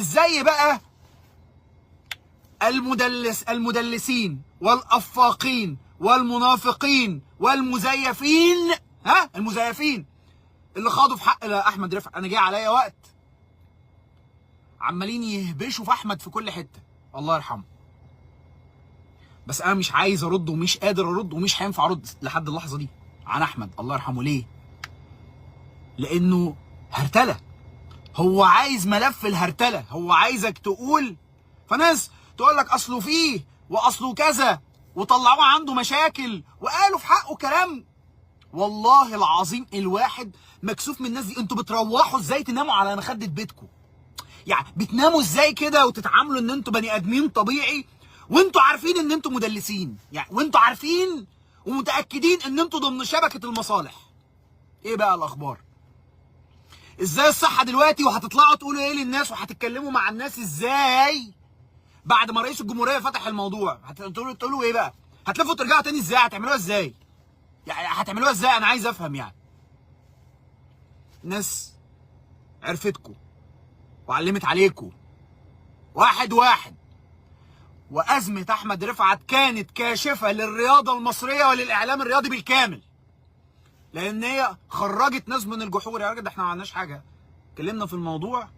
زي بقى المدلسين والافاقين والمنافقين والمزيفين، المزيفين اللي خاضوا في حق احمد رفعت. انا جاي عليا وقت عمالين يهبشوا في احمد في كل حته، الله يرحمه. بس انا مش عايز ارد ومش قادر ارد ومش هينفع ارد لحد اللحظه دي عن احمد الله يرحمه. ليه؟ لانه هرتله. هو عايز ملف الهرتله، هو عايزك تقول، فناس تقول لك اصله فيه واصله كذا وطلعوه عنده مشاكل وقالوا في حقه كلام. والله العظيم الواحد مكسوف من الناس دي. انتوا بتروحوا ازاي تناموا على مخده بيتكم؟ يعني بتناموا ازاي كده وتتعاملوا ان انتوا بني ادمين طبيعي وانتوا عارفين ان انتوا مدلسين؟ يعني وانتوا عارفين ومتاكدين ان انتوا ضمن شبكه المصالح. ايه بقى الاخبار؟ ازاي الصحه دلوقتي؟ وهتطلعوا تقولوا ايه للناس وهتتكلموا مع الناس ازاي بعد ما رئيس الجمهوريه فتح الموضوع؟ تقولوا ايه بقى؟ هتلفوا ترجعوا تاني ازاي؟ هتعملوها ازاي؟ يعني هتعملوها ازاي؟ انا عايز افهم. يعني الناس عرفتكم وعلمت عليكم واحد واحد، وازمه احمد رفعت كانت كاشفه للرياضه المصريه وللاعلام الرياضي بالكامل، لان هي خرجت ناس من الجحور. يا راجل ده احنا ما عملناش حاجه، اتكلمنا في الموضوع